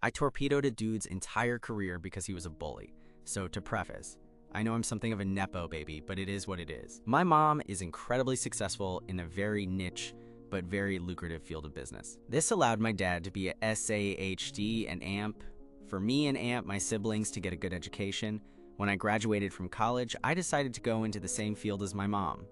I torpedoed a dude's entire career because he was a bully. So to preface, I know I'm something of a nepo baby, but it is what it is. My mom is incredibly successful in a very niche but very lucrative field of business. This allowed my dad to be a SAHD and AMP, for me and AMP, my siblings, to get a good education. When I graduated from college, I decided to go into the same field as my mom.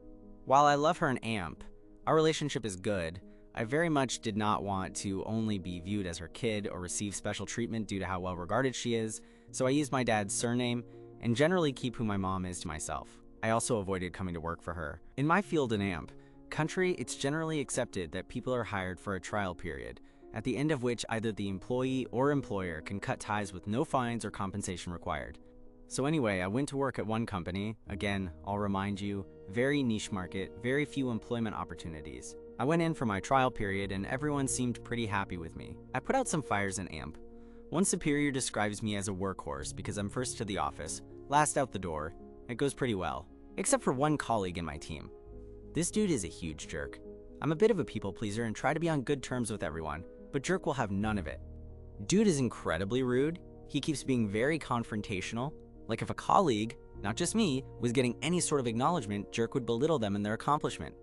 While I love her and AMP, our relationship is good. I very much did not want to only be viewed as her kid or receive special treatment due to how well regarded she is, so I used my dad's surname and generally keep who my mom is to myself. I also avoided coming to work for her. In my field in AMP country, it's generally accepted that people are hired for a trial period, at the end of which either the employee or employer can cut ties with no fines or compensation required. So anyway, I went to work at one company. Again, I'll remind you, very niche market, very few employment opportunities. I went in for my trial period and everyone seemed pretty happy with me. I put out some fires in AMP. One superior describes me as a workhorse because I'm first to the office, last out the door. It goes pretty well, except for one colleague in my team. This dude is a huge jerk. I'm a bit of a people pleaser and try to be on good terms with everyone, but jerk will have none of it. Dude is incredibly rude. He keeps being very confrontational. Like if a colleague, not just me, was getting any sort of acknowledgement, jerk would belittle them and their accomplishment.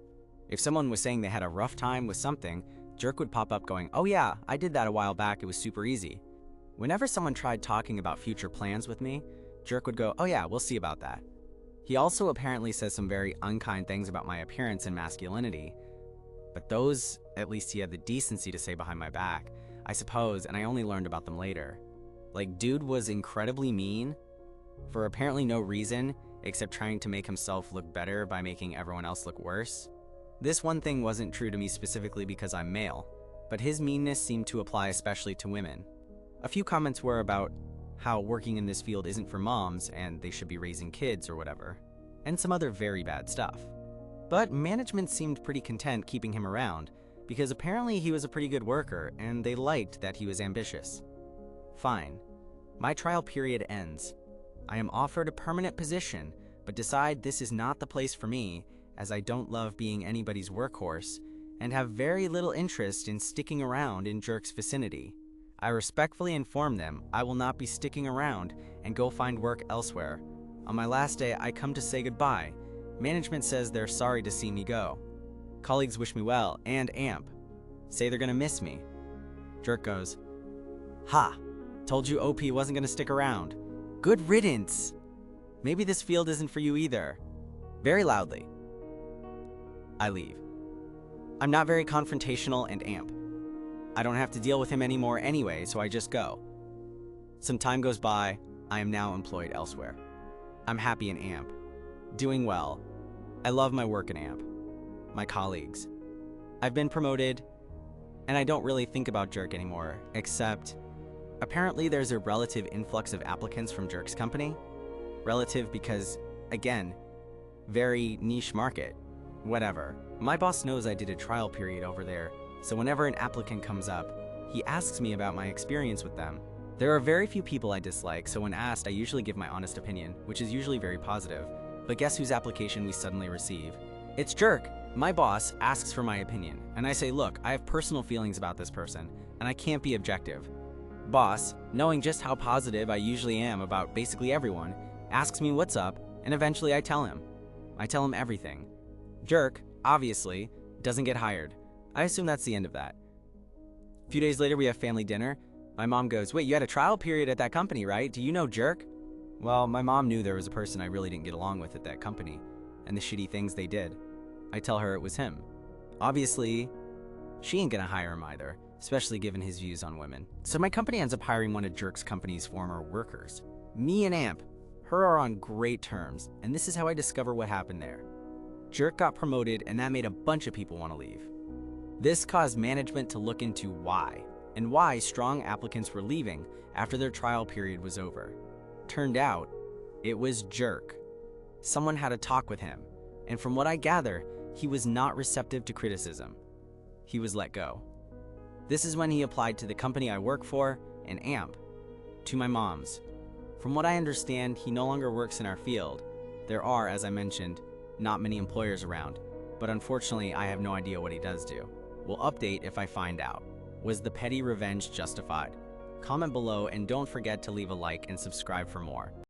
If someone was saying they had a rough time with something, jerk would pop up going, "Oh yeah, I did that a while back, it was super easy." Whenever someone tried talking about future plans with me, jerk would go, "Oh yeah, we'll see about that." He also apparently says some very unkind things about my appearance and masculinity, but those, at least he had the decency to say behind my back, I suppose, and I only learned about them later. Like, dude was incredibly mean for apparently no reason except trying to make himself look better by making everyone else look worse. This one thing wasn't true to me specifically because I'm male, but his meanness seemed to apply especially to women. A few comments were about how working in this field isn't for moms and they should be raising kids or whatever, and some other very bad stuff. But management seemed pretty content keeping him around because apparently he was a pretty good worker and they liked that he was ambitious. Fine. My trial period ends. I am offered a permanent position, but decide this is not the place for me as I don't love being anybody's workhorse and have very little interest in sticking around in jerk's vicinity. I respectfully inform them I will not be sticking around and go find work elsewhere. On my last day, I come to say goodbye. Management says they're sorry to see me go. Colleagues wish me well, and AMP say they're gonna miss me. Jerk goes, "Ha, told you OP wasn't gonna stick around. Good riddance. Maybe this field isn't for you either." Very loudly. I leave. I'm not very confrontational and AMP. I don't have to deal with him anymore anyway, so I just go. Some time goes by, I am now employed elsewhere. I'm happy in AMP, doing well. I love my work in AMP, my colleagues. I've been promoted, and I don't really think about jerk anymore, except apparently there's a relative influx of applicants from jerk's company. Relative because, again, very niche market. Whatever. My boss knows I did a trial period over there, so whenever an applicant comes up, he asks me about my experience with them. There are very few people I dislike, so when asked, I usually give my honest opinion, which is usually very positive. But guess whose application we suddenly receive? It's jerk. My boss asks for my opinion, and I say, look, I have personal feelings about this person, and I can't be objective. Boss, knowing just how positive I usually am about basically everyone, asks me what's up, and eventually I tell him. I tell him everything. Jerk, obviously, doesn't get hired. I assume that's the end of that. A few days later, we have family dinner. My mom goes, "Wait, you had a trial period at that company, right? Do you know jerk?" Well, my mom knew there was a person I really didn't get along with at that company, and the shitty things they did. I tell her it was him. Obviously, she ain't gonna hire him either, especially given his views on women. So my company ends up hiring one of jerk's company's former workers. Me and AMP, her are on great terms, and this is how I discover what happened there. Jerk got promoted, and that made a bunch of people want to leave. This caused management to look into why, and why strong applicants were leaving after their trial period was over. Turned out, it was jerk. Someone had a talk with him, and from what I gather, he was not receptive to criticism. He was let go. This is when he applied to the company I work for, and AMP, to my mom's. From what I understand, he no longer works in our field. There are, as I mentioned, not many employers around, but unfortunately I have no idea what he does do. We'll update if I find out. Was the petty revenge justified? Comment below and don't forget to leave a like and subscribe for more.